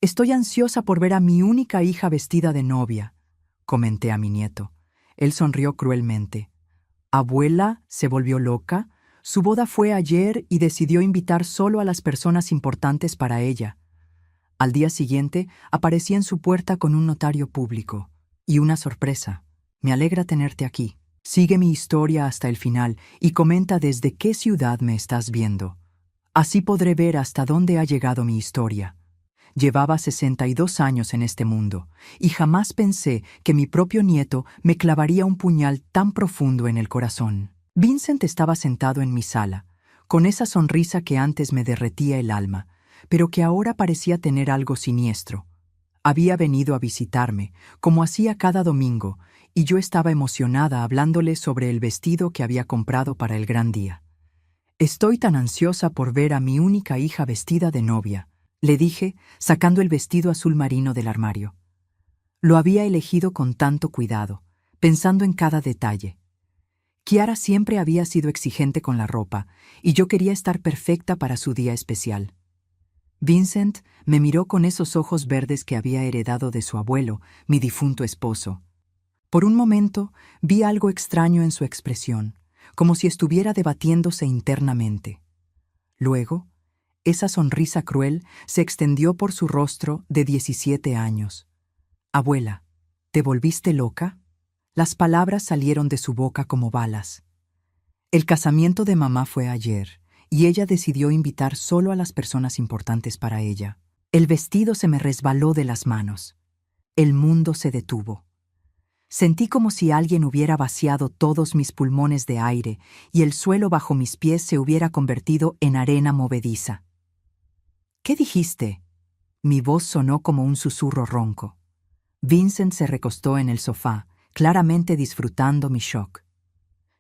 Estoy ansiosa por ver a mi única hija vestida de novia, comenté a mi nieto. Él sonrió cruelmente. Abuela se volvió loca. Su boda fue ayer y decidió invitar solo a las personas importantes para ella. Al día siguiente, aparecí en su puerta con un notario público. Y una sorpresa. Me alegra tenerte aquí. Sigue mi historia hasta el final y comenta desde qué ciudad me estás viendo. Así podré ver hasta dónde ha llegado mi historia. Llevaba 62 años en este mundo, y jamás pensé que mi propio nieto me clavaría un puñal tan profundo en el corazón. Vincent estaba sentado en mi sala, con esa sonrisa que antes me derretía el alma, pero que ahora parecía tener algo siniestro. Había venido a visitarme, como hacía cada domingo, y yo estaba emocionada hablándole sobre el vestido que había comprado para el gran día. «Estoy tan ansiosa por ver a mi única hija vestida de novia», le dije, sacando el vestido azul marino del armario. Lo había elegido con tanto cuidado, pensando en cada detalle. Kiara siempre había sido exigente con la ropa, y yo quería estar perfecta para su día especial. Vincent me miró con esos ojos verdes que había heredado de su abuelo, mi difunto esposo. Por un momento vi algo extraño en su expresión, como si estuviera debatiéndose internamente. Luego, esa sonrisa cruel se extendió por su rostro de 17 años. «Abuela, ¿te volviste loca?». Las palabras salieron de su boca como balas. El casamiento de mamá fue ayer, y ella decidió invitar solo a las personas importantes para ella. El vestido se me resbaló de las manos. El mundo se detuvo. Sentí como si alguien hubiera vaciado todos mis pulmones de aire y el suelo bajo mis pies se hubiera convertido en arena movediza. «¿Qué dijiste?». Mi voz sonó como un susurro ronco. Vincent se recostó en el sofá, claramente disfrutando mi shock.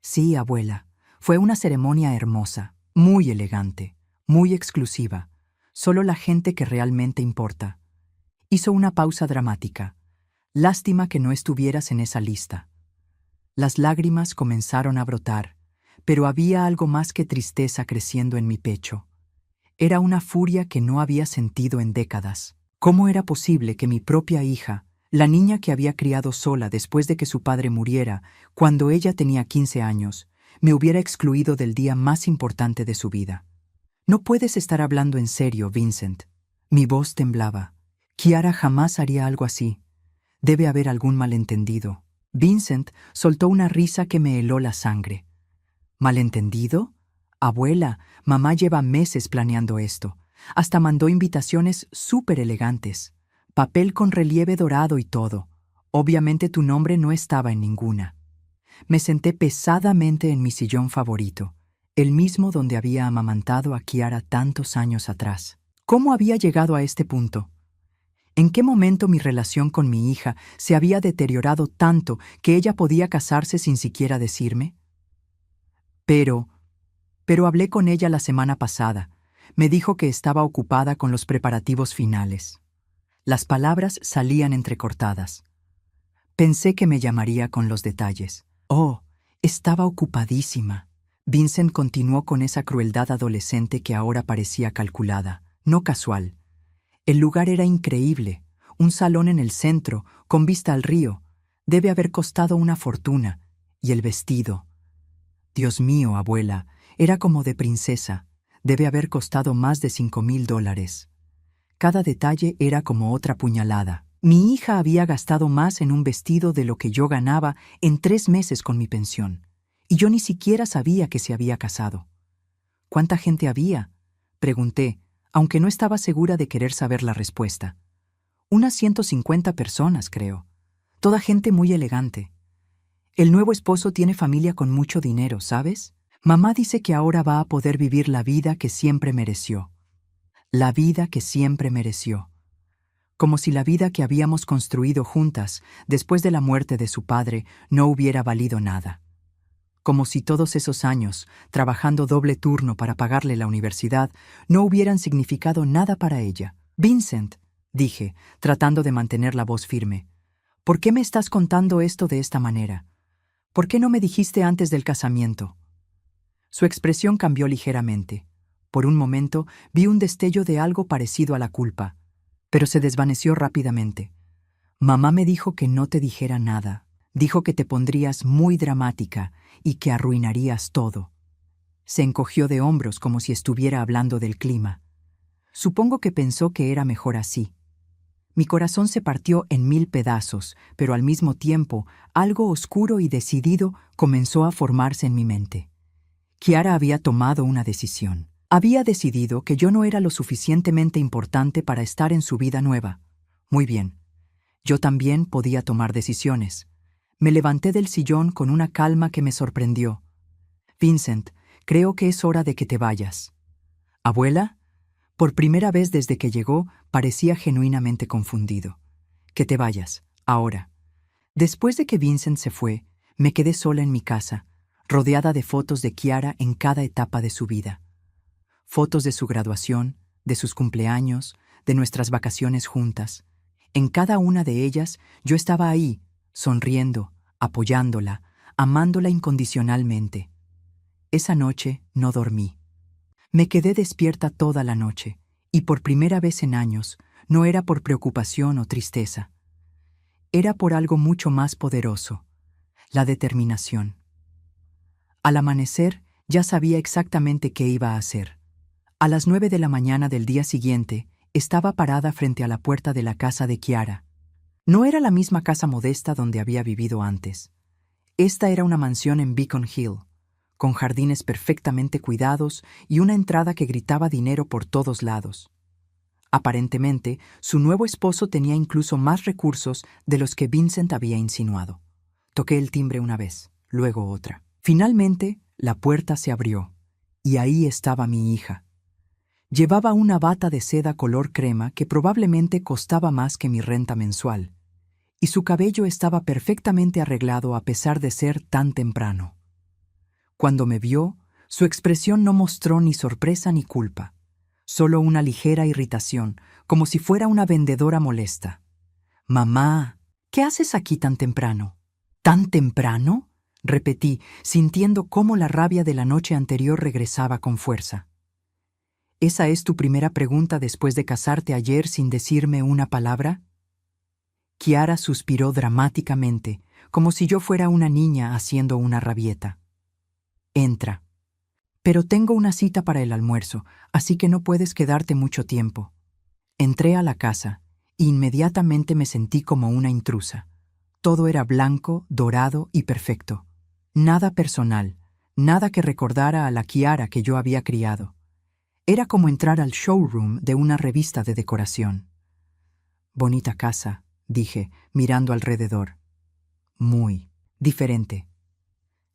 «Sí, abuela, fue una ceremonia hermosa, muy elegante, muy exclusiva. Solo la gente que realmente importa». Hizo una pausa dramática. «Lástima que no estuvieras en esa lista». Las lágrimas comenzaron a brotar, pero había algo más que tristeza creciendo en mi pecho. Era una furia que no había sentido en décadas. ¿Cómo era posible que mi propia hija, la niña que había criado sola después de que su padre muriera, cuando ella tenía 15 años, me hubiera excluido del día más importante de su vida? «No puedes estar hablando en serio, Vincent». Mi voz temblaba. «Kiara jamás haría algo así. Debe haber algún malentendido». Vincent soltó una risa que me heló la sangre. «¿Malentendido? Abuela, mamá lleva meses planeando esto. Hasta mandó invitaciones súper elegantes. Papel con relieve dorado y todo. Obviamente tu nombre no estaba en ninguna». Me senté pesadamente en mi sillón favorito, el mismo donde había amamantado a Kiara tantos años atrás. ¿Cómo había llegado a este punto? ¿En qué momento mi relación con mi hija se había deteriorado tanto que ella podía casarse sin siquiera decirme? Pero hablé con ella la semana pasada. Me dijo que estaba ocupada con los preparativos finales. Las palabras salían entrecortadas. Pensé que me llamaría con los detalles. «Oh, estaba ocupadísima». Vincent continuó con esa crueldad adolescente que ahora parecía calculada, no casual. El lugar era increíble, un salón en el centro, con vista al río. Debe haber costado una fortuna. Y el vestido. Dios mío, abuela, era como de princesa. Debe haber costado más de $5,000. Cada detalle era como otra puñalada. Mi hija había gastado más en un vestido de lo que yo ganaba en 3 meses con mi pensión. Y yo ni siquiera sabía que se había casado. «¿Cuánta gente había?», pregunté, aunque no estaba segura de querer saber la respuesta. «Unas 150 personas, creo. Toda gente muy elegante. El nuevo esposo tiene familia con mucho dinero, ¿sabes? Mamá dice que ahora va a poder vivir la vida que siempre mereció». La vida que siempre mereció. Como si la vida que habíamos construido juntas después de la muerte de su padre no hubiera valido nada. Como si todos esos años, trabajando doble turno para pagarle la universidad, no hubieran significado nada para ella. «Vincent», dije, tratando de mantener la voz firme, «¿por qué me estás contando esto de esta manera? ¿Por qué no me dijiste antes del casamiento?». Su expresión cambió ligeramente. Por un momento vi un destello de algo parecido a la culpa. pero se desvaneció rápidamente. Mamá me dijo que no te dijera nada. Dijo que te pondrías muy dramática y que arruinarías todo. Se encogió de hombros como si estuviera hablando del clima. Supongo que pensó que era mejor así. Mi corazón se partió en 1000 pedazos, pero al mismo tiempo, algo oscuro y decidido comenzó a formarse en mi mente. Kiara había tomado una decisión. Había decidido que yo no era lo suficientemente importante para estar en su vida nueva. Muy bien. Yo también podía tomar decisiones. Me levanté del sillón con una calma que me sorprendió. Vincent, creo que es hora de que te vayas. ¿Abuela? Por primera vez desde que llegó, parecía genuinamente confundido. Que te vayas, ahora. Después de que Vincent se fue, me quedé sola en mi casa, rodeada de fotos de Kiara en cada etapa de su vida. Fotos de su graduación, de sus cumpleaños, de nuestras vacaciones juntas. En cada una de ellas yo estaba ahí, sonriendo, apoyándola, amándola incondicionalmente. Esa noche no dormí. Me quedé despierta toda la noche, y por primera vez en años, no era por preocupación o tristeza. Era por algo mucho más poderoso, la determinación. Al amanecer, ya sabía exactamente qué iba a hacer. A las 9 de la mañana del día siguiente, estaba parada frente a la puerta de la casa de Kiara. No era la misma casa modesta donde había vivido antes. Esta era una mansión en Beacon Hill, con jardines perfectamente cuidados y una entrada que gritaba dinero por todos lados. Aparentemente, su nuevo esposo tenía incluso más recursos de los que Vincent había insinuado. Toqué el timbre una vez, luego otra. Finalmente, la puerta se abrió, y ahí estaba mi hija. Llevaba una bata de seda color crema que probablemente costaba más que mi renta mensual, y su cabello estaba perfectamente arreglado a pesar de ser tan temprano. Cuando me vio, su expresión no mostró ni sorpresa ni culpa, solo una ligera irritación, como si fuera una vendedora molesta. «Mamá, ¿qué haces aquí tan temprano?» «¿Tan temprano?», repetí, sintiendo cómo la rabia de la noche anterior regresaba con fuerza. «¿Esa es tu primera pregunta después de casarte ayer sin decirme una palabra?» Kiara suspiró dramáticamente, como si yo fuera una niña haciendo una rabieta. «Entra. Pero tengo una cita para el almuerzo, así que no puedes quedarte mucho tiempo». Entré a la casa, e inmediatamente me sentí como una intrusa. Todo era blanco, dorado y perfecto. Nada personal, nada que recordara a la Kiara que yo había criado. Era como entrar al showroom de una revista de decoración. «Bonita casa», dije, mirando alrededor. «Muy diferente».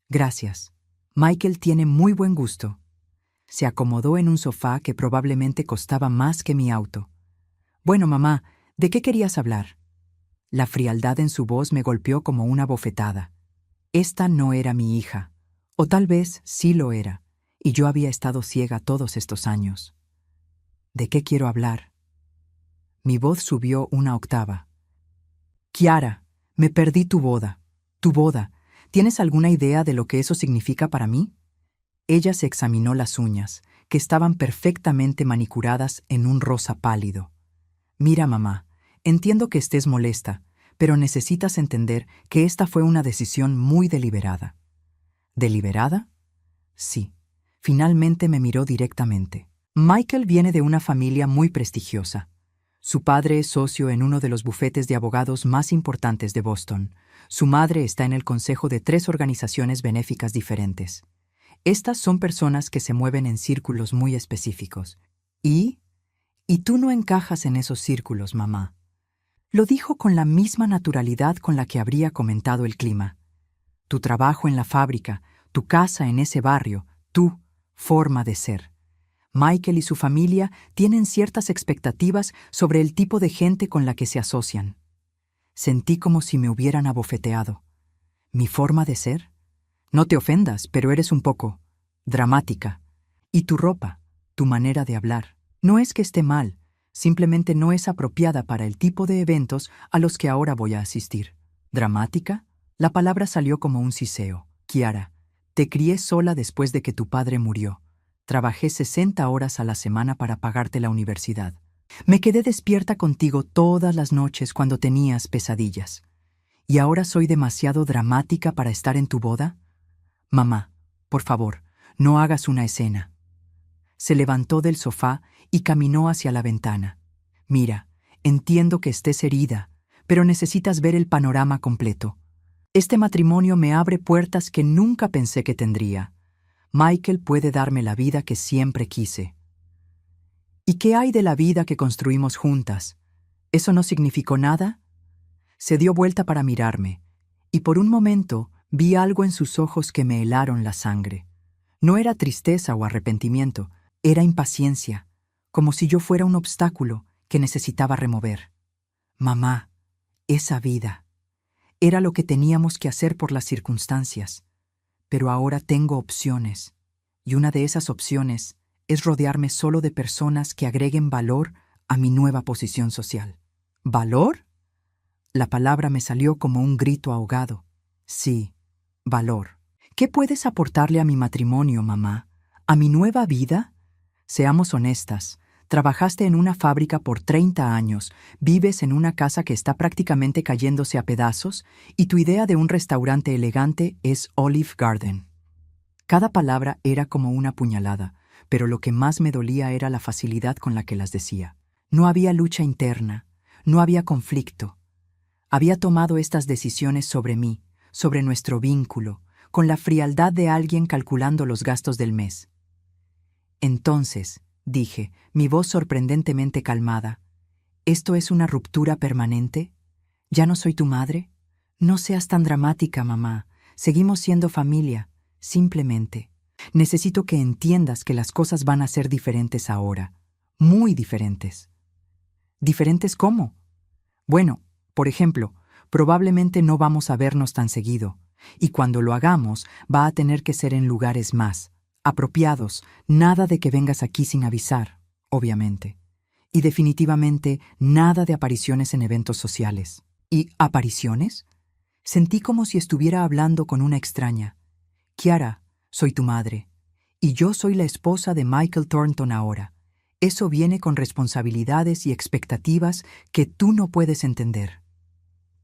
«Gracias. Michael tiene muy buen gusto». Se acomodó en un sofá que probablemente costaba más que mi auto. «Bueno, mamá, ¿de qué querías hablar?» La frialdad en su voz me golpeó como una bofetada. Esta no era mi hija, o tal vez sí lo era, y yo había estado ciega todos estos años. ¿De qué quiero hablar? Mi voz subió una octava. «Kiara, me perdí tu boda. Tu boda. ¿Tienes alguna idea de lo que eso significa para mí?» Ella se examinó las uñas, que estaban perfectamente manicuradas en un rosa pálido. «Mira, mamá, entiendo que estés molesta, pero necesitas entender que esta fue una decisión muy deliberada». ¿Deliberada? Sí. Finalmente me miró directamente. Michael viene de una familia muy prestigiosa. Su padre es socio en uno de los bufetes de abogados más importantes de Boston. Su madre está en el consejo de 3 organizaciones benéficas diferentes. Estas son personas que se mueven en círculos muy específicos. Y tú no encajas en esos círculos, mamá. Lo dijo con la misma naturalidad con la que habría comentado el clima. Tu trabajo en la fábrica, tu casa en ese barrio, tu forma de ser. Michael y su familia tienen ciertas expectativas sobre el tipo de gente con la que se asocian. Sentí como si me hubieran abofeteado. ¿Mi forma de ser? No te ofendas, pero eres un poco dramática. Y tu ropa, tu manera de hablar. No es que esté mal, simplemente no es apropiada para el tipo de eventos a los que ahora voy a asistir. ¿Dramática? La palabra salió como un siseo. Kiara, te crié sola después de que tu padre murió. Trabajé 60 horas a la semana para pagarte la universidad. Me quedé despierta contigo todas las noches cuando tenías pesadillas. ¿Y ahora soy demasiado dramática para estar en tu boda? Mamá, por favor, no hagas una escena. Se levantó del sofá y caminó hacia la ventana. Mira, entiendo que estés herida, pero necesitas ver el panorama completo. Este matrimonio me abre puertas que nunca pensé que tendría. Michael puede darme la vida que siempre quise. ¿Y qué hay de la vida que construimos juntas? ¿Eso no significó nada? Se dio vuelta para mirarme, y por un momento vi algo en sus ojos que me helaron la sangre. No era tristeza o arrepentimiento, era impaciencia, como si yo fuera un obstáculo que necesitaba remover. Mamá, esa vida. Era lo que teníamos que hacer por las circunstancias. Pero ahora tengo opciones, y una de esas opciones es rodearme solo de personas que agreguen valor a mi nueva posición social. ¿Valor? La palabra me salió como un grito ahogado. Sí, valor. ¿Qué puedes aportarle a mi matrimonio, mamá? ¿A mi nueva vida? Seamos honestas. Trabajaste en una fábrica por 30 años, vives en una casa que está prácticamente cayéndose a pedazos, y tu idea de un restaurante elegante es Olive Garden. Cada palabra era como una puñalada, pero lo que más me dolía era la facilidad con la que las decía. No había lucha interna, no había conflicto. Había tomado estas decisiones sobre mí, sobre nuestro vínculo, con la frialdad de alguien calculando los gastos del mes. Entonces, dije, mi voz sorprendentemente calmada, ¿esto es una ruptura permanente? ¿Ya no soy tu madre? No seas tan dramática, mamá. Seguimos siendo familia, simplemente. Necesito que entiendas que las cosas van a ser diferentes ahora. Muy diferentes. ¿Diferentes cómo? Bueno, por ejemplo, probablemente no vamos a vernos tan seguido, y cuando lo hagamos va a tener que ser en lugares más apropiados, nada de que vengas aquí sin avisar, obviamente. Y definitivamente nada de apariciones en eventos sociales. ¿Y apariciones? Sentí como si estuviera hablando con una extraña. Kiara, soy tu madre. Y yo soy la esposa de Michael Thornton ahora. Eso viene con responsabilidades y expectativas que tú no puedes entender.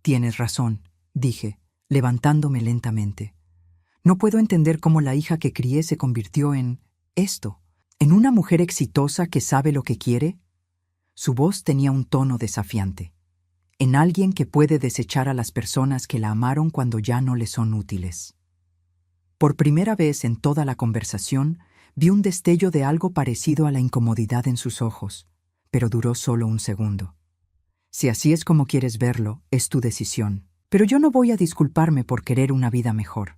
Tienes razón, dije, levantándome lentamente. No puedo entender cómo la hija que crié se convirtió en esto, en una mujer exitosa que sabe lo que quiere. Su voz tenía un tono desafiante, en alguien que puede desechar a las personas que la amaron cuando ya no le son útiles. Por primera vez en toda la conversación, vi un destello de algo parecido a la incomodidad en sus ojos, pero duró solo un segundo. Si así es como quieres verlo, es tu decisión, pero yo no voy a disculparme por querer una vida mejor.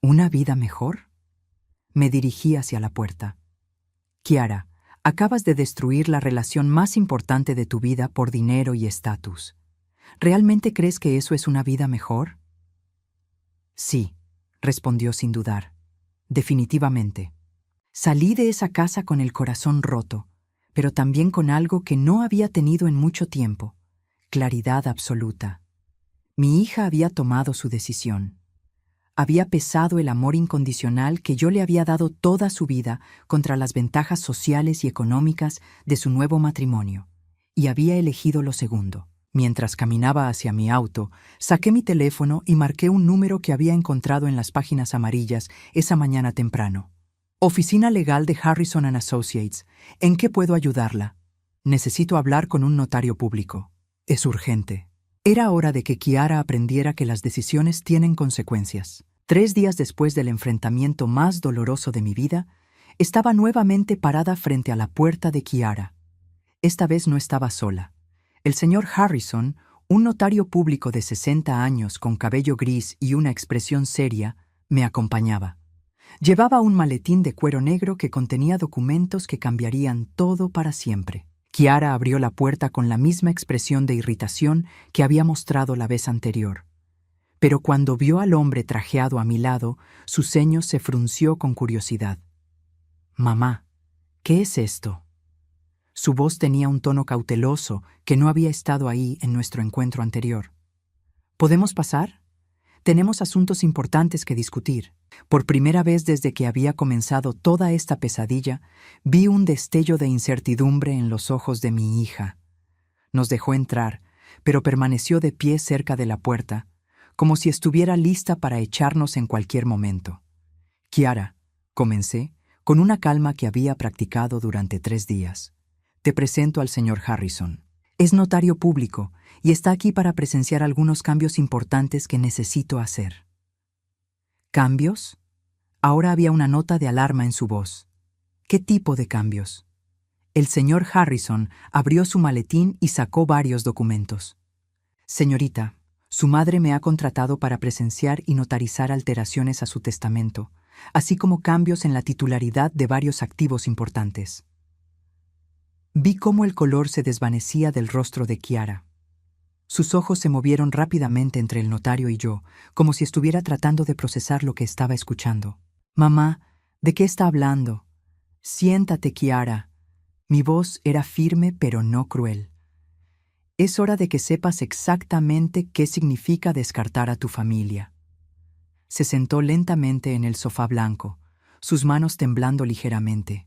¿Una vida mejor? Me dirigí hacia la puerta. Kiara, acabas de destruir la relación más importante de tu vida por dinero y estatus. ¿Realmente crees que eso es una vida mejor? Sí, respondió sin dudar. Definitivamente. Salí de esa casa con el corazón roto, pero también con algo que no había tenido en mucho tiempo: claridad absoluta. Mi hija había tomado su decisión. Había pesado el amor incondicional que yo le había dado toda su vida contra las ventajas sociales y económicas de su nuevo matrimonio, y había elegido lo segundo. Mientras caminaba hacia mi auto, saqué mi teléfono y marqué un número que había encontrado en las páginas amarillas esa mañana temprano. Oficina Legal de Harrison & Associates. ¿En qué puedo ayudarla? Necesito hablar con un notario público. Es urgente. Era hora de que Kiara aprendiera que las decisiones tienen consecuencias. 3 días después del enfrentamiento más doloroso de mi vida, estaba nuevamente parada frente a la puerta de Kiara. Esta vez no estaba sola. El señor Harrison, un notario público de 60 años con cabello gris y una expresión seria, me acompañaba. Llevaba un maletín de cuero negro que contenía documentos que cambiarían todo para siempre. Kiara abrió la puerta con la misma expresión de irritación que había mostrado la vez anterior. Pero cuando vio al hombre trajeado a mi lado, su ceño se frunció con curiosidad. «Mamá, ¿qué es esto?» Su voz tenía un tono cauteloso que no había estado ahí en nuestro encuentro anterior. «¿Podemos pasar?» Tenemos asuntos importantes que discutir. Por primera vez desde que había comenzado toda esta pesadilla, vi un destello de incertidumbre en los ojos de mi hija. Nos dejó entrar, pero permaneció de pie cerca de la puerta, como si estuviera lista para echarnos en cualquier momento. Kiara, comencé, con una calma que había practicado durante 3 días. Te presento al señor Harrison. Es notario público y está aquí para presenciar algunos cambios importantes que necesito hacer. ¿Cambios? Ahora había una nota de alarma en su voz. ¿Qué tipo de cambios? El señor Harrison abrió su maletín y sacó varios documentos. Señorita, su madre me ha contratado para presenciar y notarizar alteraciones a su testamento, así como cambios en la titularidad de varios activos importantes. Vi cómo el color se desvanecía del rostro de Kiara. Sus ojos se movieron rápidamente entre el notario y yo, como si estuviera tratando de procesar lo que estaba escuchando. «Mamá, ¿de qué está hablando?» «Siéntate, Kiara». Mi voz era firme pero no cruel. «Es hora de que sepas exactamente qué significa descartar a tu familia». Se sentó lentamente en el sofá blanco, sus manos temblando ligeramente.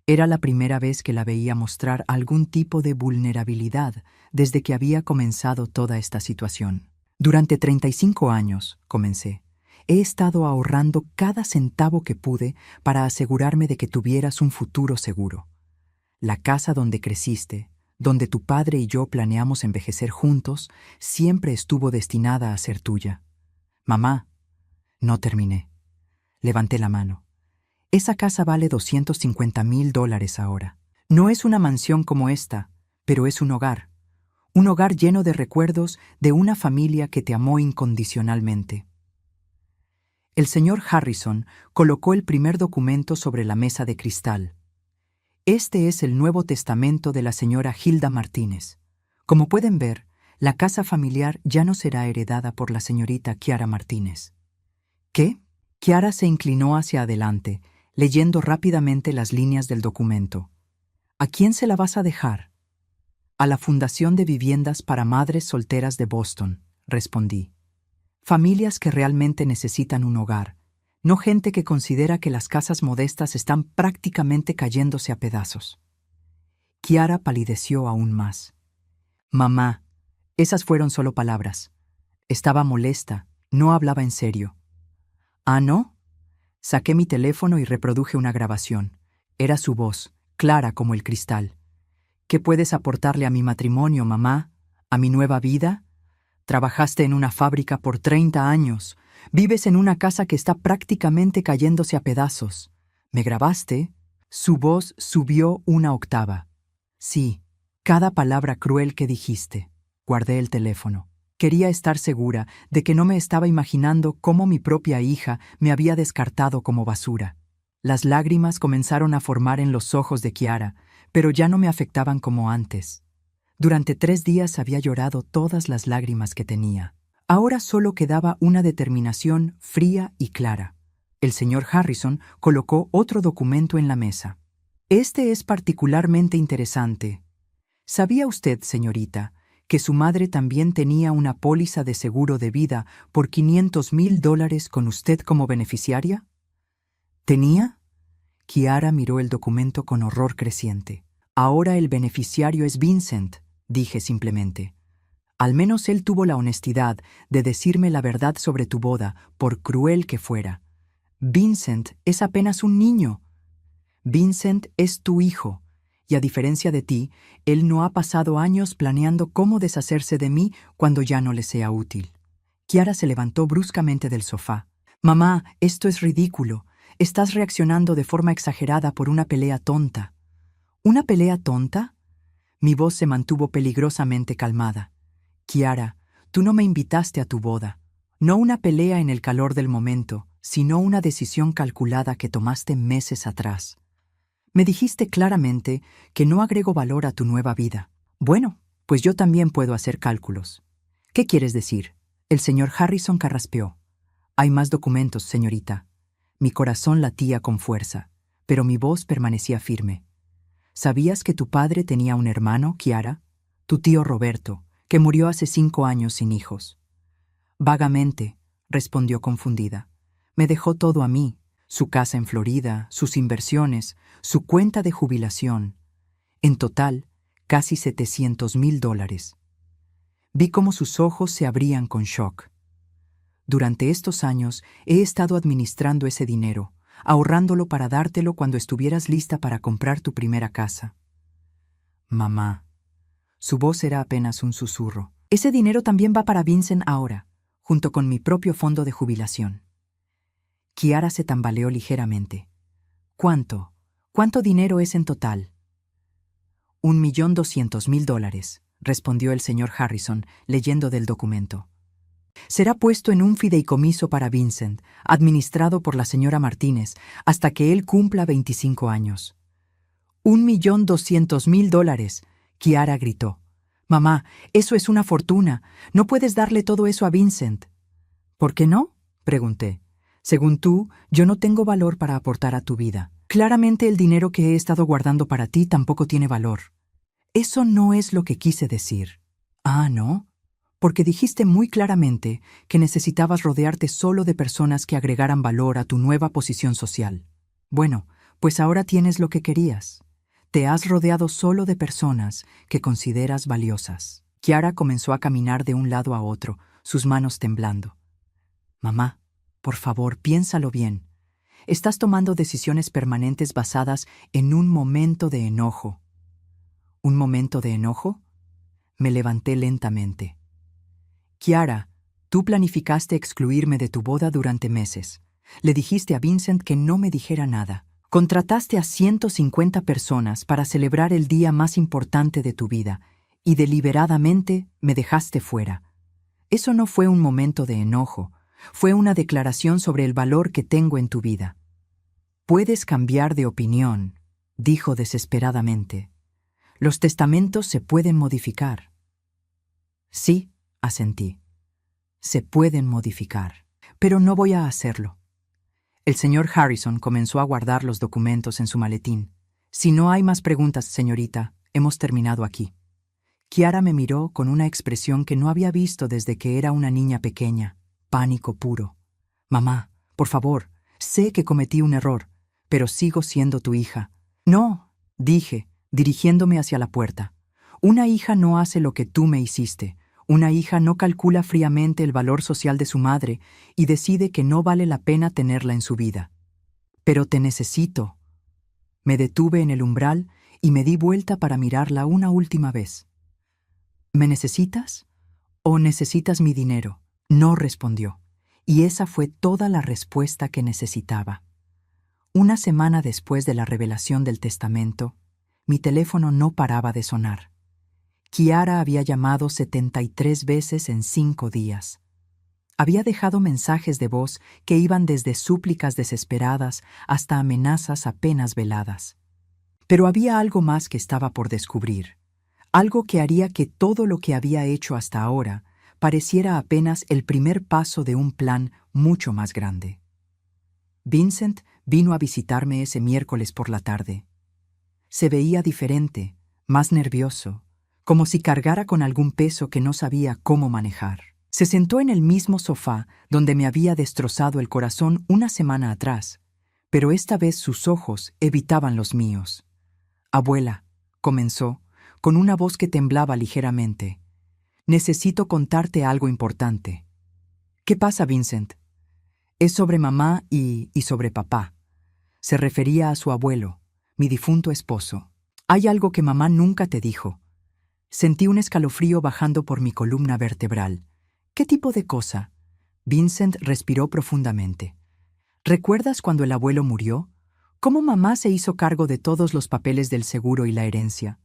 Era la primera vez que la veía mostrar algún tipo de vulnerabilidad desde que había comenzado toda esta situación. Durante 35 años, comencé, he estado ahorrando cada centavo que pude para asegurarme de que tuvieras un futuro seguro. La casa donde creciste, donde tu padre y yo planeamos envejecer juntos, siempre estuvo destinada a ser tuya. Mamá, no terminé. Levanté la mano. Esa casa vale $250,000 ahora. No es una mansión como esta, pero es un hogar lleno de recuerdos de una familia que te amó incondicionalmente. El señor Harrison colocó el primer documento sobre la mesa de cristal. Este es el Nuevo Testamento de la señora Hilda Martínez. Como pueden ver, la casa familiar ya no será heredada por la señorita Kiara Martínez. ¿Qué? Kiara se inclinó hacia adelante, leyendo rápidamente las líneas del documento. ¿A quién se la vas a dejar? A la Fundación de Viviendas para Madres Solteras de Boston, respondí. Familias que realmente necesitan un hogar, no gente que considera que las casas modestas están prácticamente cayéndose a pedazos. Kiara palideció aún más. Mamá, esas fueron solo palabras. Estaba molesta, no hablaba en serio. ¿Ah, no? Saqué mi teléfono y reproduje una grabación. Era su voz, clara como el cristal. ¿Qué puedes aportarle a mi matrimonio, mamá? ¿A mi nueva vida? Trabajaste en una fábrica por 30 años. Vives en una casa que está prácticamente cayéndose a pedazos. ¿Me grabaste? Su voz subió una octava. Sí, cada palabra cruel que dijiste. Guardé el teléfono. Quería estar segura de que no me estaba imaginando cómo mi propia hija me había descartado como basura. Las lágrimas comenzaron a formar en los ojos de Kiara, pero ya no me afectaban como antes. Durante 3 días había llorado todas las lágrimas que tenía. Ahora solo quedaba una determinación fría y clara. El señor Harrison colocó otro documento en la mesa. Este es particularmente interesante. ¿Sabía usted, señorita, que su madre también tenía una póliza de seguro de vida por $500,000 con usted como beneficiaria? ¿Tenía? Kiara miró el documento con horror creciente. Ahora el beneficiario es Vincent, dije simplemente. Al menos él tuvo la honestidad de decirme la verdad sobre tu boda, por cruel que fuera. Vincent es apenas un niño. Vincent es tu hijo, y a diferencia de ti, él no ha pasado años planeando cómo deshacerse de mí cuando ya no le sea útil. Kiara se levantó bruscamente del sofá. Mamá, esto es ridículo. Estás reaccionando de forma exagerada por una pelea tonta. ¿Una pelea tonta? Mi voz se mantuvo peligrosamente calmada. Kiara, tú no me invitaste a tu boda. No una pelea en el calor del momento, sino una decisión calculada que tomaste meses atrás. Me dijiste claramente que no agrego valor a tu nueva vida. Bueno, pues yo también puedo hacer cálculos. ¿Qué quieres decir? El señor Harrison carraspeó. Hay más documentos, señorita. Mi corazón latía con fuerza, pero mi voz permanecía firme. ¿Sabías que tu padre tenía un hermano, Kiara? Tu tío Roberto, que murió hace 5 años sin hijos. Vagamente, respondió confundida. Me dejó todo a mí, su casa en Florida, sus inversiones, su cuenta de jubilación. En total, casi $700,000. Vi cómo sus ojos se abrían con shock. Durante estos años he estado administrando ese dinero, ahorrándolo para dártelo cuando estuvieras lista para comprar tu primera casa. Mamá. Su voz era apenas un susurro. Ese dinero también va para Vincent ahora, junto con mi propio fondo de jubilación. Kiara se tambaleó ligeramente. ¿Cuánto? ¿Cuánto dinero es en total? $1,200,000, respondió el señor Harrison, leyendo del documento. Será puesto en un fideicomiso para Vincent, administrado por la señora Martínez, hasta que él cumpla 25 años. $1,200,000, Kiara gritó. Mamá, eso es una fortuna. No puedes darle todo eso a Vincent. ¿Por qué no? Pregunté. Según tú, yo no tengo valor para aportar a tu vida. Claramente el dinero que he estado guardando para ti tampoco tiene valor. Eso no es lo que quise decir. Ah, ¿no? Porque dijiste muy claramente que necesitabas rodearte solo de personas que agregaran valor a tu nueva posición social. Bueno, pues ahora tienes lo que querías. Te has rodeado solo de personas que consideras valiosas. Kiara comenzó a caminar de un lado a otro, sus manos temblando. Mamá, por favor, piénsalo bien. Estás tomando decisiones permanentes basadas en un momento de enojo. ¿Un momento de enojo? Me levanté lentamente. Kiara, tú planificaste excluirme de tu boda durante meses. Le dijiste a Vincent que no me dijera nada. Contrataste a 150 personas para celebrar el día más importante de tu vida y deliberadamente me dejaste fuera. Eso no fue un momento de enojo, fue una declaración sobre el valor que tengo en tu vida. Puedes cambiar de opinión, dijo desesperadamente. Los testamentos se pueden modificar. Sí, asentí. Se pueden modificar, pero no voy a hacerlo. El señor Harrison comenzó a guardar los documentos en su maletín. Si no hay más preguntas, señorita, hemos terminado aquí. Kiara me miró con una expresión que no había visto desde que era una niña pequeña. Pánico puro. Mamá, por favor, sé que cometí un error, pero sigo siendo tu hija. No, dije, dirigiéndome hacia la puerta. Una hija no hace lo que tú me hiciste. Una hija no calcula fríamente el valor social de su madre y decide que no vale la pena tenerla en su vida. Pero te necesito. Me detuve en el umbral y me di vuelta para mirarla una última vez. ¿Me necesitas? ¿O necesitas mi dinero? No respondió, y esa fue toda la respuesta que necesitaba. Una semana después de la revelación del testamento, mi teléfono no paraba de sonar. Kiara había llamado 73 veces en 5 días. Había dejado mensajes de voz que iban desde súplicas desesperadas hasta amenazas apenas veladas. Pero había algo más que estaba por descubrir, algo que haría que todo lo que había hecho hasta ahora pareciera apenas el primer paso de un plan mucho más grande. Vincent vino a visitarme ese miércoles por la tarde. Se veía diferente, más nervioso, como si cargara con algún peso que no sabía cómo manejar. Se sentó en el mismo sofá donde me había destrozado el corazón una semana atrás, pero esta vez sus ojos evitaban los míos. Abuela, comenzó, con una voz que temblaba ligeramente, necesito contarte algo importante. ¿Qué pasa, Vincent? Es sobre mamá y sobre papá. Se refería a su abuelo, mi difunto esposo. Hay algo que mamá nunca te dijo. Sentí un escalofrío bajando por mi columna vertebral. ¿Qué tipo de cosa? Vincent respiró profundamente. ¿Recuerdas cuando el abuelo murió? ¿Cómo mamá se hizo cargo de todos los papeles del seguro y la herencia?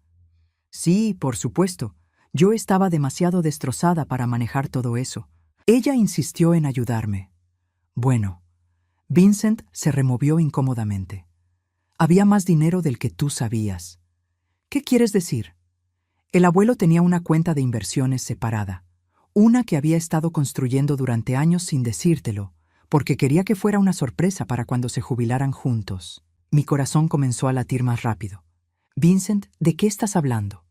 Sí, por supuesto. Yo estaba demasiado destrozada para manejar todo eso. Ella insistió en ayudarme. Bueno, Vincent se removió incómodamente. Había más dinero del que tú sabías. ¿Qué quieres decir? El abuelo tenía una cuenta de inversiones separada, una que había estado construyendo durante años sin decírtelo, porque quería que fuera una sorpresa para cuando se jubilaran juntos. Mi corazón comenzó a latir más rápido. Vincent, ¿de qué estás hablando?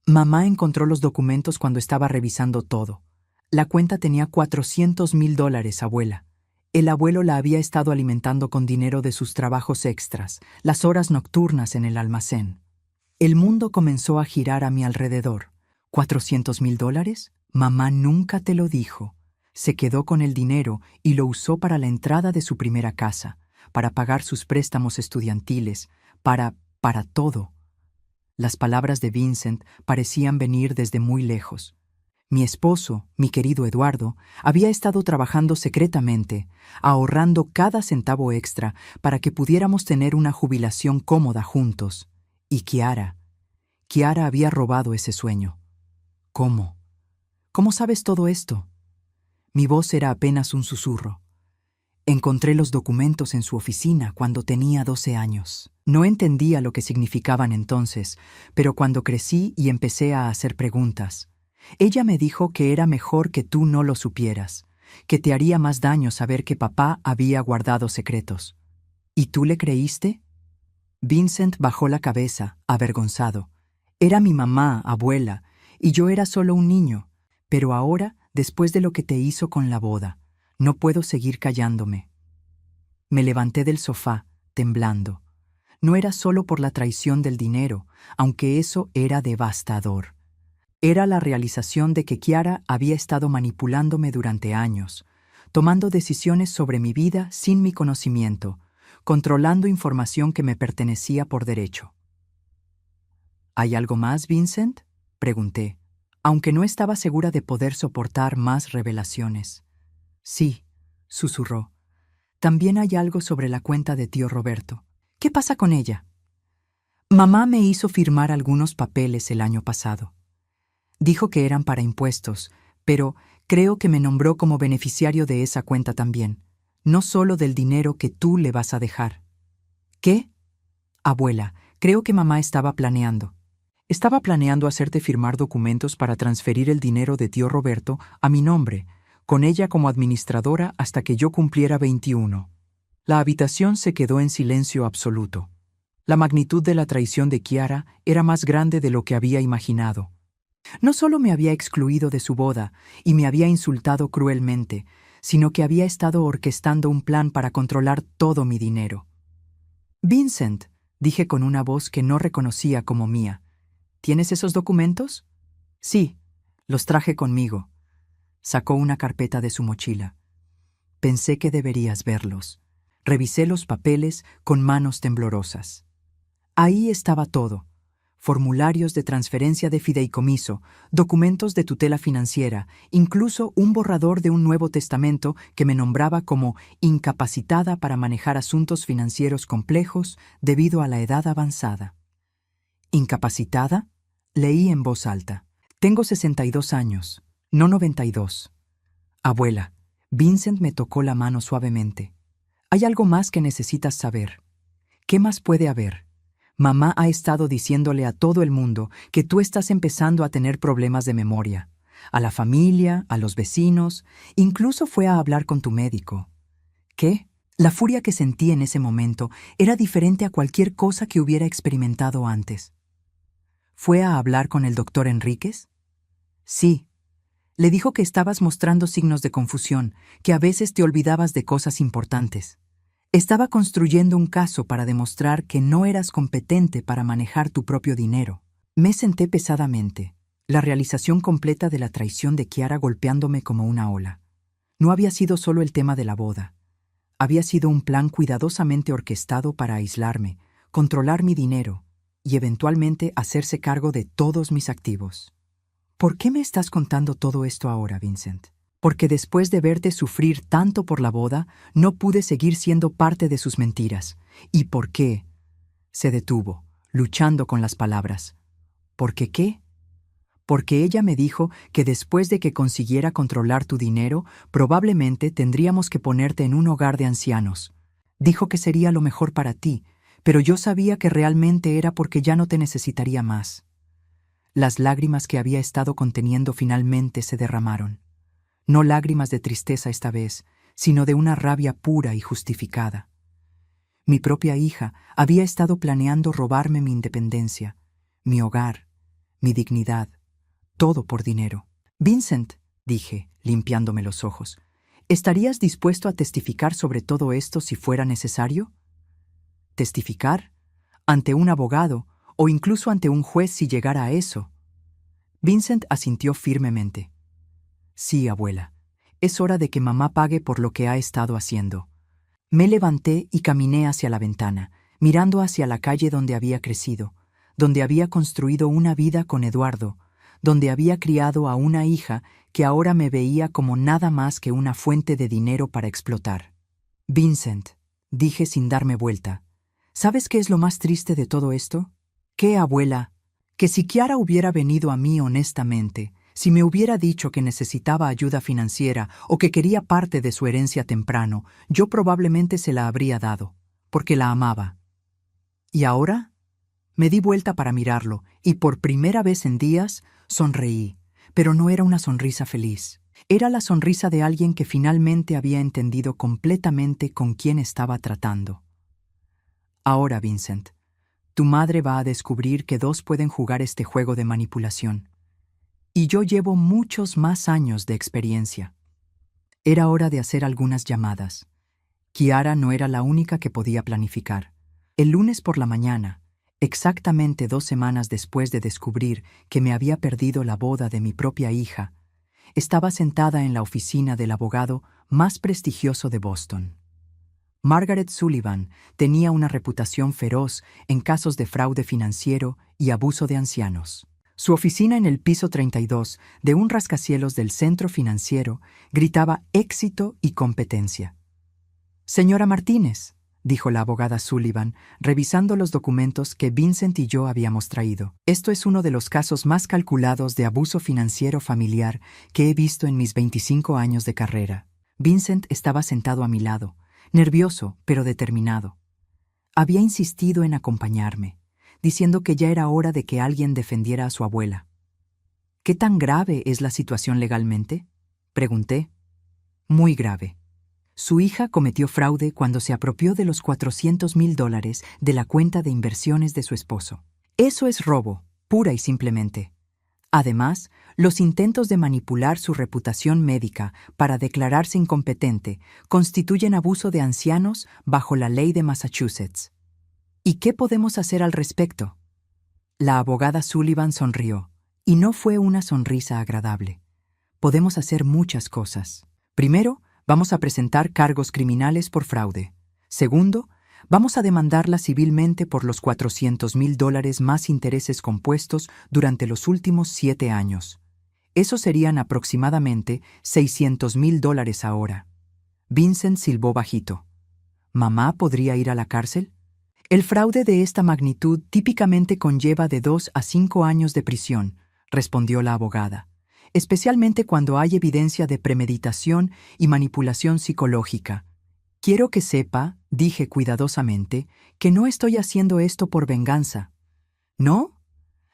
Mamá encontró los documentos cuando estaba revisando todo. La cuenta tenía $400,000, abuela. El abuelo la había estado alimentando con dinero de sus trabajos extras, las horas nocturnas en el almacén. El mundo comenzó a girar a mi alrededor. ¿$400,000? Mamá nunca te lo dijo. Se quedó con el dinero y lo usó para la entrada de su primera casa, para pagar sus préstamos estudiantiles, para todo. Las palabras de Vincent parecían venir desde muy lejos. Mi esposo, mi querido Eduardo, había estado trabajando secretamente, ahorrando cada centavo extra para que pudiéramos tener una jubilación cómoda juntos. Y Kiara había robado ese sueño. ¿Cómo? ¿Cómo sabes todo esto? Mi voz era apenas un susurro. Encontré los documentos en su oficina cuando tenía 12 años. No entendía lo que significaban entonces, pero cuando crecí y empecé a hacer preguntas, ella me dijo que era mejor que tú no lo supieras, que te haría más daño saber que papá había guardado secretos. ¿Y tú le creíste? Vincent bajó la cabeza, avergonzado. Era mi mamá, abuela, y yo era solo un niño, pero ahora, después de lo que te hizo con la boda, no puedo seguir callándome. Me levanté del sofá, temblando. No era solo por la traición del dinero, aunque eso era devastador. Era la realización de que Kiara había estado manipulándome durante años, tomando decisiones sobre mi vida sin mi conocimiento, controlando información que me pertenecía por derecho. ¿Hay algo más, Vincent?, pregunté, aunque no estaba segura de poder soportar más revelaciones. Sí, susurró. También hay algo sobre la cuenta de tío Roberto. ¿Qué pasa con ella? Mamá me hizo firmar algunos papeles el año pasado. Dijo que eran para impuestos, pero creo que me nombró como beneficiario de esa cuenta también, no solo del dinero que tú le vas a dejar. ¿Qué? Abuela, creo que mamá estaba planeando. Estaba planeando hacerte firmar documentos para transferir el dinero de tío Roberto a mi nombre, con ella como administradora hasta que yo cumpliera 21. La habitación se quedó en silencio absoluto. La magnitud de la traición de Kiara era más grande de lo que había imaginado. No solo me había excluido de su boda y me había insultado cruelmente, sino que había estado orquestando un plan para controlar todo mi dinero. «Vincent», dije con una voz que no reconocía como mía, «¿tienes esos documentos?» «Sí, los traje conmigo». Sacó una carpeta de su mochila. «Pensé que deberías verlos». Revisé los papeles con manos temblorosas. Ahí estaba todo. Formularios de transferencia de fideicomiso, documentos de tutela financiera, incluso un borrador de un Nuevo Testamento que me nombraba como incapacitada para manejar asuntos financieros complejos debido a la edad avanzada. ¿Incapacitada? Leí en voz alta. Tengo 62 años, no 92. Abuela, Vincent me tocó la mano suavemente. Hay algo más que necesitas saber. ¿Qué más puede haber? Mamá ha estado diciéndole a todo el mundo que tú estás empezando a tener problemas de memoria. A la familia, a los vecinos, incluso fue a hablar con tu médico. ¿Qué? La furia que sentí en ese momento era diferente a cualquier cosa que hubiera experimentado antes. ¿Fue a hablar con el doctor Enríquez? Sí. Le dijo que estabas mostrando signos de confusión, que a veces te olvidabas de cosas importantes. Estaba construyendo un caso para demostrar que no eras competente para manejar tu propio dinero. Me senté pesadamente, la realización completa de la traición de Kiara golpeándome como una ola. No había sido solo el tema de la boda. Había sido un plan cuidadosamente orquestado para aislarme, controlar mi dinero y eventualmente hacerse cargo de todos mis activos. ¿Por qué me estás contando todo esto ahora, Vincent? Porque después de verte sufrir tanto por la boda, no pude seguir siendo parte de sus mentiras. ¿Y por qué? Se detuvo, luchando con las palabras. ¿Por qué qué? Porque ella me dijo que después de que consiguiera controlar tu dinero, probablemente tendríamos que ponerte en un hogar de ancianos. Dijo que sería lo mejor para ti, pero yo sabía que realmente era porque ya no te necesitaría más. Las lágrimas que había estado conteniendo finalmente se derramaron. No lágrimas de tristeza esta vez, sino de una rabia pura y justificada. Mi propia hija había estado planeando robarme mi independencia, mi hogar, mi dignidad, todo por dinero. Vincent, dije, limpiándome los ojos. ¿Estarías dispuesto a testificar sobre todo esto si fuera necesario? ¿Testificar? ¿Ante un abogado o incluso ante un juez si llegara a eso? Vincent asintió firmemente. Sí, abuela. Es hora de que mamá pague por lo que ha estado haciendo. Me levanté y caminé hacia la ventana, mirando hacia la calle donde había crecido, donde había construido una vida con Eduardo, donde había criado a una hija que ahora me veía como nada más que una fuente de dinero para explotar. Vincent, dije sin darme vuelta, ¿sabes qué es lo más triste de todo esto? ¿Qué, abuela? Que si Kiara hubiera venido a mí honestamente, si me hubiera dicho que necesitaba ayuda financiera o que quería parte de su herencia temprano, yo probablemente se la habría dado, porque la amaba. ¿Y ahora? Me di vuelta para mirarlo, y por primera vez en días sonreí, pero no era una sonrisa feliz. Era la sonrisa de alguien que finalmente había entendido completamente con quién estaba tratando. Ahora, Vincent, tu madre va a descubrir que dos pueden jugar este juego de manipulación. Y yo llevo muchos más años de experiencia. Era hora de hacer algunas llamadas. Kiara no era la única que podía planificar. El lunes por la mañana, exactamente 2 semanas después de descubrir que me había perdido la boda de mi propia hija, estaba sentada en la oficina del abogado más prestigioso de Boston. Margaret Sullivan tenía una reputación feroz en casos de fraude financiero y abuso de ancianos. Su oficina en el piso 32 de un rascacielos del centro financiero gritaba éxito y competencia. «Señora Martínez», dijo la abogada Sullivan, revisando los documentos que Vincent y yo habíamos traído. «Esto es uno de los casos más calculados de abuso financiero familiar que he visto en mis 25 años de carrera». Vincent estaba sentado a mi lado, nervioso pero determinado. Había insistido en acompañarme, diciendo que ya era hora de que alguien defendiera a su abuela. «¿Qué tan grave es la situación legalmente?», pregunté. «Muy grave. Su hija cometió fraude cuando se apropió de los $400,000 de la cuenta de inversiones de su esposo. Eso es robo, pura y simplemente. Además, los intentos de manipular su reputación médica para declararse incompetente constituyen abuso de ancianos bajo la ley de Massachusetts. ¿Y qué podemos hacer al respecto?». La abogada Sullivan sonrió, y no fue una sonrisa agradable. «Podemos hacer muchas cosas. Primero, vamos a presentar cargos criminales por fraude. Segundo, vamos a demandarla civilmente por los $400,000 más intereses compuestos durante los últimos 7 años. Eso serían aproximadamente $600,000 ahora». Vincent silbó bajito. «¿Mamá podría ir a la cárcel?». «El fraude de esta magnitud típicamente conlleva de 2 a 5 años de prisión», respondió la abogada, «especialmente cuando hay evidencia de premeditación y manipulación psicológica. Quiero que sepa», dije cuidadosamente, «que no estoy haciendo esto por venganza». «¿No?».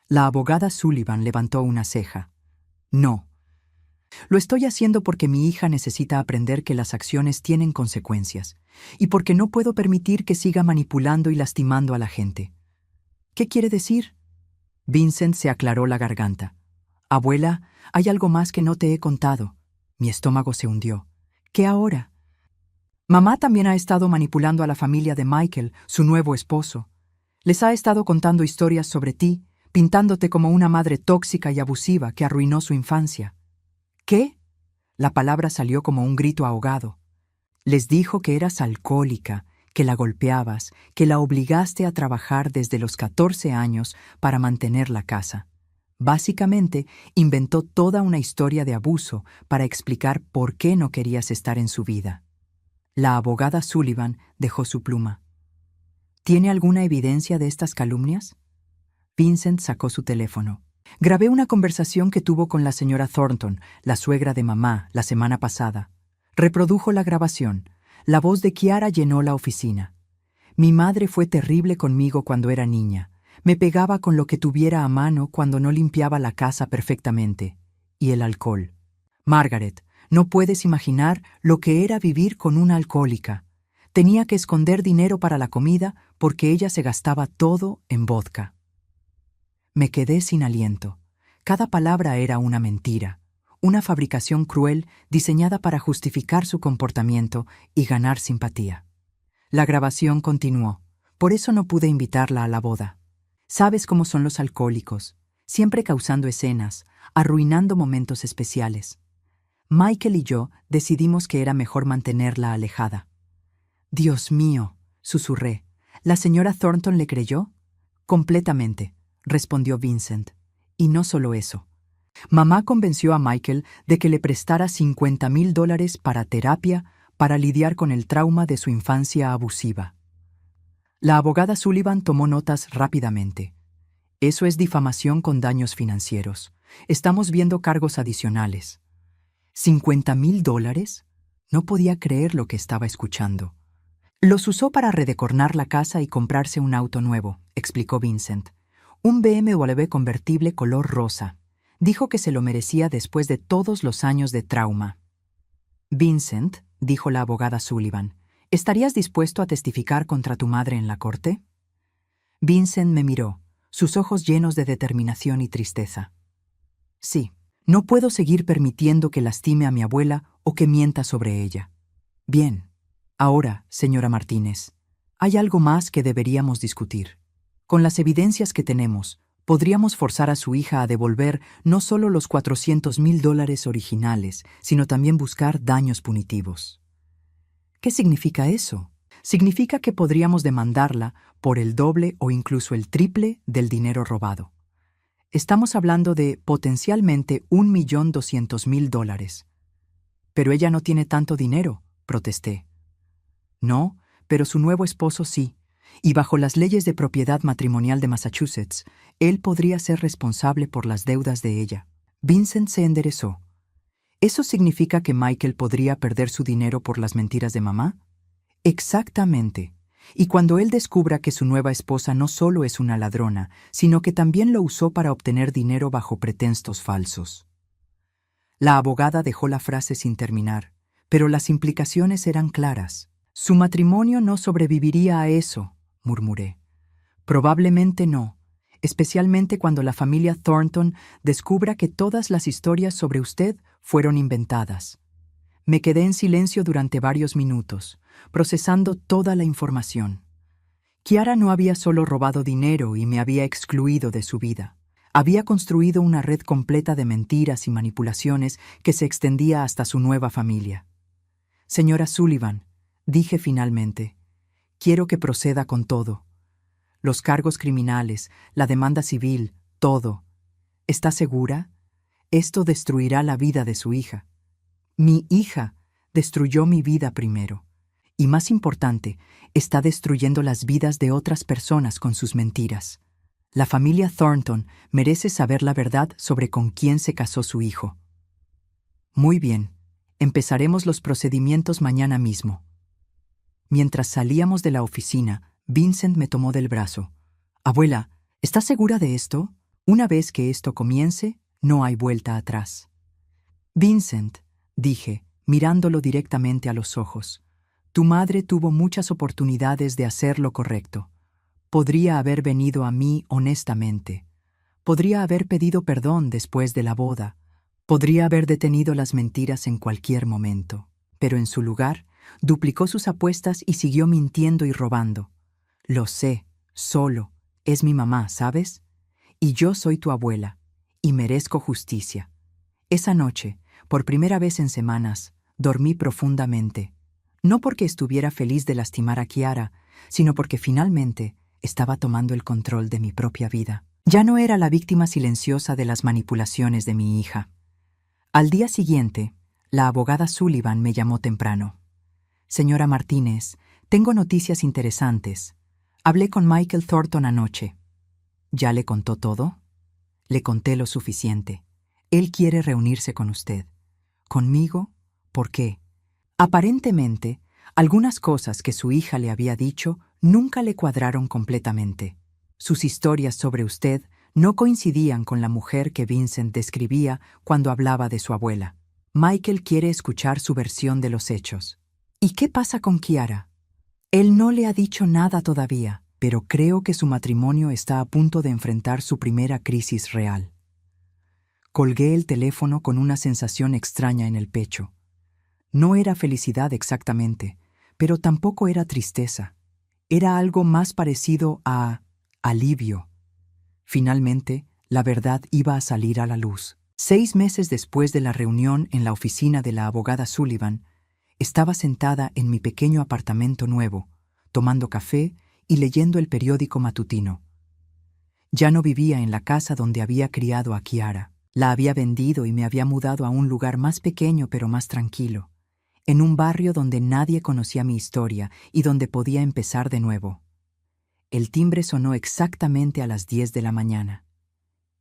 La abogada Sullivan levantó una ceja. «No. Lo estoy haciendo porque mi hija necesita aprender que las acciones tienen consecuencias, y porque no puedo permitir que siga manipulando y lastimando a la gente». «¿Qué quiere decir?». Vincent se aclaró la garganta. «Abuela, hay algo más que no te he contado». Mi estómago se hundió. «¿Qué ahora?». «Mamá también ha estado manipulando a la familia de Michael, su nuevo esposo. Les ha estado contando historias sobre ti, pintándote como una madre tóxica y abusiva que arruinó su infancia». «¿Qué?». La palabra salió como un grito ahogado. «Les dijo que eras alcohólica, que la golpeabas, que la obligaste a trabajar desde los 14 años para mantener la casa. Básicamente, inventó toda una historia de abuso para explicar por qué no querías estar en su vida». La abogada Sullivan dejó su pluma. «¿Tiene alguna evidencia de estas calumnias?». Vincent sacó su teléfono. «Grabé una conversación que tuvo con la señora Thornton, la suegra de mamá, la semana pasada. Reprodujo la grabación. La voz de Kiara llenó la oficina. Mi madre fue terrible conmigo cuando era niña. Me pegaba con lo que tuviera a mano cuando no limpiaba la casa perfectamente. Y el alcohol. Margaret, no puedes imaginar lo que era vivir con una alcohólica. Tenía que esconder dinero para la comida porque ella se gastaba todo en vodka». Me quedé sin aliento. Cada palabra era una mentira, una fabricación cruel diseñada para justificar su comportamiento y ganar simpatía. La grabación continuó. Por eso no pude invitarla a la boda. Sabes cómo son los alcohólicos, siempre causando escenas, arruinando momentos especiales. Michael y yo decidimos que era mejor mantenerla alejada. Dios mío, susurré. ¿La señora Thornton le creyó? Completamente, respondió Vincent. Y no solo eso. Mamá convenció a Michael de que le prestara $50,000 para terapia para lidiar con el trauma de su infancia abusiva. La abogada Sullivan tomó notas rápidamente. Eso es difamación con daños financieros. Estamos viendo cargos adicionales. ¿$50,000? No podía creer lo que estaba escuchando. Los usó para redecornar la casa y comprarse un auto nuevo, explicó Vincent. Un BMW convertible color rosa. Dijo que se lo merecía después de todos los años de trauma. Vincent, dijo la abogada Sullivan, ¿estarías dispuesto a testificar contra tu madre en la corte? Vincent me miró, sus ojos llenos de determinación y tristeza. Sí, no puedo seguir permitiendo que lastime a mi abuela o que mienta sobre ella. Bien. Ahora, señora Martínez, hay algo más que deberíamos discutir. Con las evidencias que tenemos, podríamos forzar a su hija a devolver no solo los $400,000 originales, sino también buscar daños punitivos. ¿Qué significa eso? Significa que podríamos demandarla por el doble o incluso el triple del dinero robado. Estamos hablando de potencialmente $1,200,000. Pero ella no tiene tanto dinero, protesté. No, pero su nuevo esposo sí, y bajo las leyes de propiedad matrimonial de Massachusetts, él podría ser responsable por las deudas de ella. Vincent se enderezó. ¿Eso significa que Michael podría perder su dinero por las mentiras de mamá? Exactamente. Y cuando él descubra que su nueva esposa no solo es una ladrona, sino que también lo usó para obtener dinero bajo pretextos falsos. La abogada dejó la frase sin terminar, pero las implicaciones eran claras. Su matrimonio no sobreviviría a eso, murmuré. Probablemente no, especialmente cuando la familia Thornton descubra que todas las historias sobre usted fueron inventadas. Me quedé en silencio durante varios minutos, procesando toda la información. Kiara no había solo robado dinero y me había excluido de su vida. Había construido una red completa de mentiras y manipulaciones que se extendía hasta su nueva familia. Señora Sullivan, dije finalmente, quiero que proceda con todo. Los cargos criminales, la demanda civil, todo. ¿Está segura? Esto destruirá la vida de su hija. Mi hija destruyó mi vida primero. Y más importante, está destruyendo las vidas de otras personas con sus mentiras. La familia Thornton merece saber la verdad sobre con quién se casó su hijo. Muy bien, empezaremos los procedimientos mañana mismo. Mientras salíamos de la oficina, Vincent me tomó del brazo. Abuela, ¿estás segura de esto? Una vez que esto comience, no hay vuelta atrás. Vincent, dije, mirándolo directamente a los ojos, tu madre tuvo muchas oportunidades de hacer lo correcto. Podría haber venido a mí honestamente. Podría haber pedido perdón después de la boda. Podría haber detenido las mentiras en cualquier momento. Pero en su lugar, duplicó sus apuestas y siguió mintiendo y robando. Lo sé, solo. Es mi mamá, ¿sabes? Y yo soy tu abuela, y merezco justicia. Esa noche, por primera vez en semanas, dormí profundamente. No porque estuviera feliz de lastimar a Kiara, sino porque finalmente estaba tomando el control de mi propia vida. Ya no era la víctima silenciosa de las manipulaciones de mi hija. Al día siguiente, la abogada Sullivan me llamó temprano. Señora Martínez, tengo noticias interesantes. Hablé con Michael Thornton anoche. ¿Ya le contó todo? Le conté lo suficiente. Él quiere reunirse con usted. ¿Conmigo? ¿Por qué? Aparentemente, algunas cosas que su hija le había dicho nunca le cuadraron completamente. Sus historias sobre usted no coincidían con la mujer que Vincent describía cuando hablaba de su abuela. Michael quiere escuchar su versión de los hechos. ¿Y qué pasa con Kiara? Él no le ha dicho nada todavía, pero creo que su matrimonio está a punto de enfrentar su primera crisis real. Colgué el teléfono con una sensación extraña en el pecho. No era felicidad exactamente, pero tampoco era tristeza. Era algo más parecido a alivio. Finalmente, la verdad iba a salir a la luz. 6 meses después de la reunión en la oficina de la abogada Sullivan, estaba sentada en mi pequeño apartamento nuevo, tomando café y leyendo el periódico matutino. Ya no vivía en la casa donde había criado a Kiara. La había vendido y me había mudado a un lugar más pequeño pero más tranquilo, en un barrio donde nadie conocía mi historia y donde podía empezar de nuevo. El timbre sonó exactamente a las 10 de la mañana.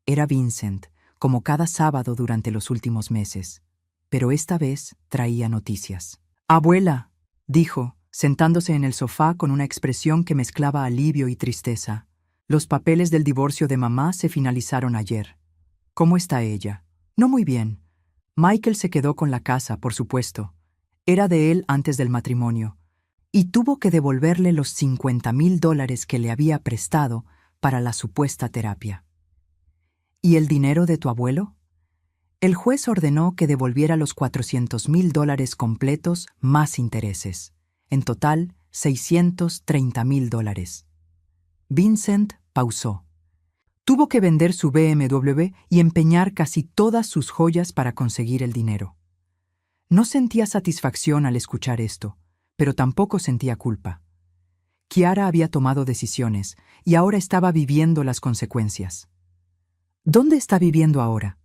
Era Vincent, como cada sábado durante los últimos meses, pero esta vez traía noticias. «Abuela», dijo, sentándose en el sofá con una expresión que mezclaba alivio y tristeza. «Los papeles del divorcio de mamá se finalizaron ayer. ¿Cómo está ella?» «No muy bien. Michael se quedó con la casa, por supuesto. Era de él antes del matrimonio. Y tuvo que devolverle los $50,000 que le había prestado para la supuesta terapia». «¿Y el dinero de tu abuelo?» El juez ordenó que devolviera los $400,000 completos más intereses. En total, $630,000. Vincent pausó. Tuvo que vender su BMW y empeñar casi todas sus joyas para conseguir el dinero. No sentía satisfacción al escuchar esto, pero tampoco sentía culpa. Kiara había tomado decisiones y ahora estaba viviendo las consecuencias. ¿Dónde está viviendo ahora?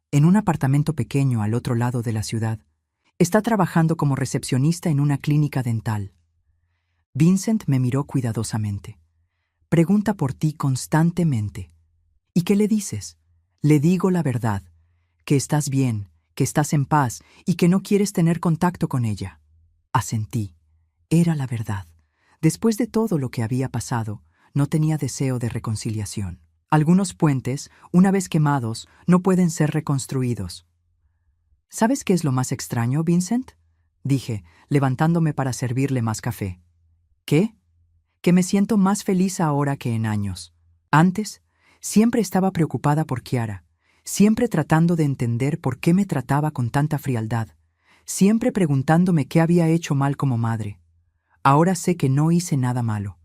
En un apartamento pequeño al otro lado de la ciudad. Está trabajando como recepcionista en una clínica dental. Vincent me miró cuidadosamente. Pregunta por ti constantemente. ¿Y qué le dices? Le digo la verdad, que estás bien, que estás en paz y que no quieres tener contacto con ella. Asentí. Era la verdad. Después de todo lo que había pasado, no tenía deseo de reconciliación. Algunos puentes, una vez quemados, no pueden ser reconstruidos. ¿Sabes qué es lo más extraño, Vincent?, dije, levantándome para servirle más café. ¿Qué? Que me siento más feliz ahora que en años. Antes, siempre estaba preocupada por Kiara, siempre tratando de entender por qué me trataba con tanta frialdad, siempre preguntándome qué había hecho mal como madre. Ahora sé que no hice nada malo.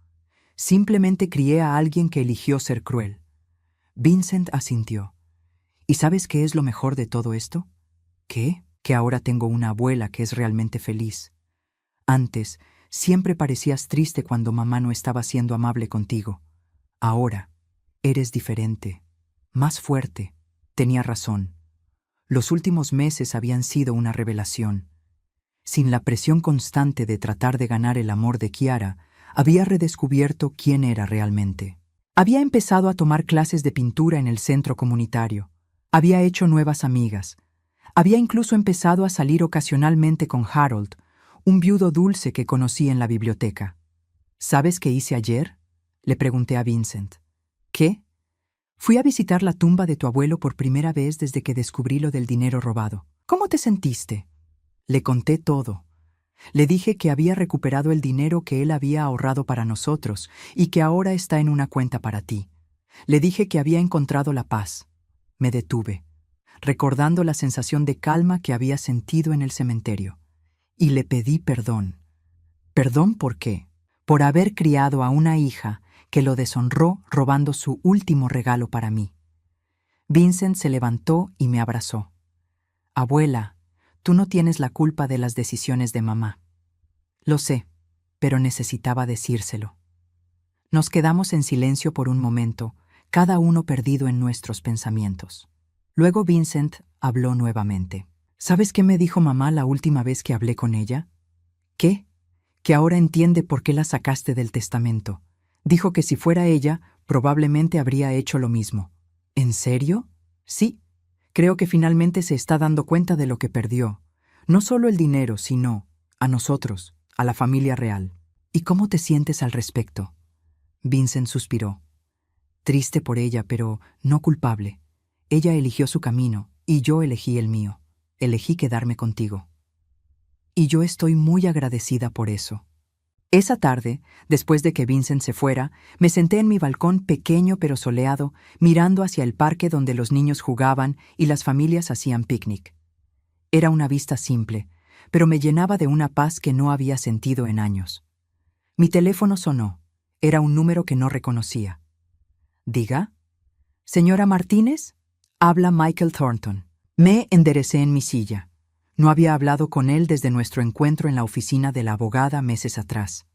Simplemente crié a alguien que eligió ser cruel. Vincent asintió. ¿Y sabes qué es lo mejor de todo esto? ¿Qué? Que ahora tengo una abuela que es realmente feliz. Antes, siempre parecías triste cuando mamá no estaba siendo amable contigo. Ahora, eres diferente, más fuerte. Tenía razón. Los últimos meses habían sido una revelación. Sin la presión constante de tratar de ganar el amor de Kiara, había redescubierto quién era realmente. Había empezado a tomar clases de pintura en el centro comunitario. Había hecho nuevas amigas. Había incluso empezado a salir ocasionalmente con Harold, un viudo dulce que conocí en la biblioteca. ¿Sabes qué hice ayer?, le pregunté a Vincent. ¿Qué? Fui a visitar la tumba de tu abuelo por primera vez desde que descubrí lo del dinero robado. ¿Cómo te sentiste? Le conté todo. Le dije que había recuperado el dinero que él había ahorrado para nosotros y que ahora está en una cuenta para ti. Le dije que había encontrado la paz. Me detuve, recordando la sensación de calma que había sentido en el cementerio. Y le pedí perdón. ¿Perdón por qué? Por haber criado a una hija que lo deshonró robando su último regalo para mí. Vincent se levantó y me abrazó. Abuela, tú no tienes la culpa de las decisiones de mamá. Lo sé, pero necesitaba decírselo. Nos quedamos en silencio por un momento, cada uno perdido en nuestros pensamientos. Luego Vincent habló nuevamente. ¿Sabes qué me dijo mamá la última vez que hablé con ella? ¿Qué? Que ahora entiende por qué la sacaste del testamento. Dijo que si fuera ella, probablemente habría hecho lo mismo. ¿En serio? Sí. Creo que finalmente se está dando cuenta de lo que perdió. No solo el dinero, sino a nosotros, a la familia real. ¿Y cómo te sientes al respecto? Vincent suspiró. Triste por ella, pero no culpable. Ella eligió su camino y yo elegí el mío. Elegí quedarme contigo. Y yo estoy muy agradecida por eso. Esa tarde, después de que Vincent se fuera, me senté en mi balcón pequeño pero soleado, mirando hacia el parque donde los niños jugaban y las familias hacían picnic. Era una vista simple, pero me llenaba de una paz que no había sentido en años. Mi teléfono sonó. Era un número que no reconocía. ¿Diga? ¿Señora Martínez? Habla Michael Thornton. Me enderecé en mi silla. No había hablado con él desde nuestro encuentro en la oficina de la abogada meses atrás.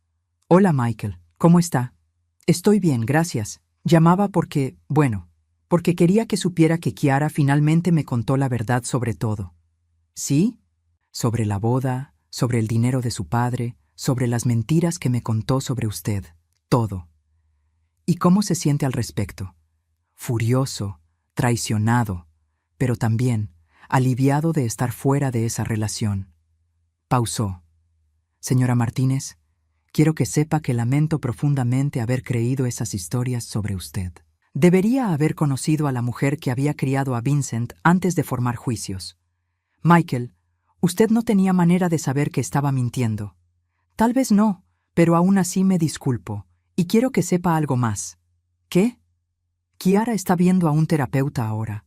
Hola, Michael. ¿Cómo está? Estoy bien, gracias. Llamaba porque quería que supiera que Kiara finalmente me contó la verdad sobre todo. ¿Sí? Sobre la boda, sobre el dinero de su padre, sobre las mentiras que me contó sobre usted. Todo. ¿Y cómo se siente al respecto? Furioso, traicionado, pero también aliviado de estar fuera de esa relación. Pausó. Señora Martínez, quiero que sepa que lamento profundamente haber creído esas historias sobre usted. Debería haber conocido a la mujer que había criado a Vincent antes de formar juicios. Michael, usted no tenía manera de saber que estaba mintiendo. Tal vez no, pero aún así me disculpo, y quiero que sepa algo más. ¿Qué? Kiara está viendo a un terapeuta ahora.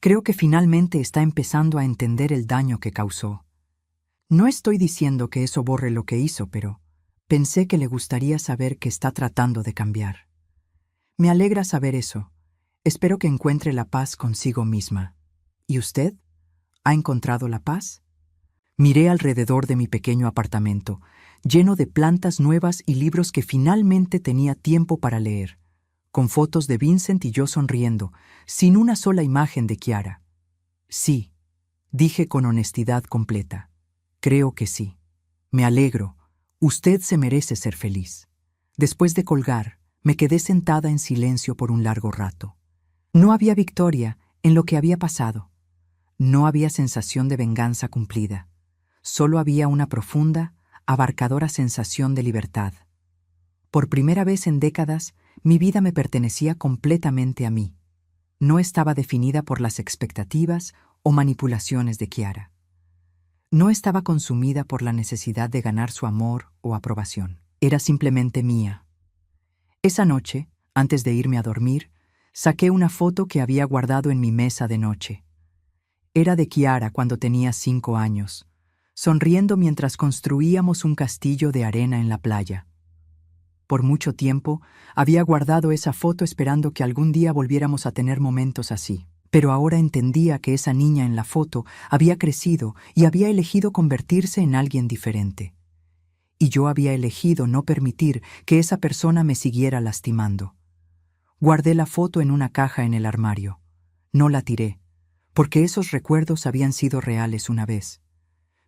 Creo que finalmente está empezando a entender el daño que causó. No estoy diciendo que eso borre lo que hizo, pero pensé que le gustaría saber que está tratando de cambiar. Me alegra saber eso. Espero que encuentre la paz consigo misma. ¿Y usted? ¿Ha encontrado la paz? Miré alrededor de mi pequeño apartamento, lleno de plantas nuevas y libros que finalmente tenía tiempo para leer, con fotos de Vincent y yo sonriendo, sin una sola imagen de Kiara. Sí, dije con honestidad completa. Creo que sí. Me alegro. Usted se merece ser feliz. Después de colgar, me quedé sentada en silencio por un largo rato. No había victoria en lo que había pasado. No había sensación de venganza cumplida. Solo había una profunda, abarcadora sensación de libertad. Por primera vez en décadas, mi vida me pertenecía completamente a mí. No estaba definida por las expectativas o manipulaciones de Kiara. No estaba consumida por la necesidad de ganar su amor o aprobación. Era simplemente mía. Esa noche, antes de irme a dormir, saqué una foto que había guardado en mi mesa de noche. Era de Kiara cuando tenía 5 años, sonriendo mientras construíamos un castillo de arena en la playa. Por mucho tiempo había guardado esa foto esperando que algún día volviéramos a tener momentos así. Pero ahora entendía que esa niña en la foto había crecido y había elegido convertirse en alguien diferente. Y yo había elegido no permitir que esa persona me siguiera lastimando. Guardé la foto en una caja en el armario. No la tiré, porque esos recuerdos habían sido reales una vez.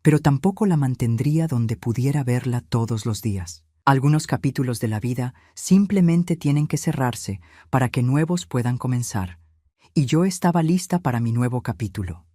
Pero tampoco la mantendría donde pudiera verla todos los días. Algunos capítulos de la vida simplemente tienen que cerrarse para que nuevos puedan comenzar. Y yo estaba lista para mi nuevo capítulo.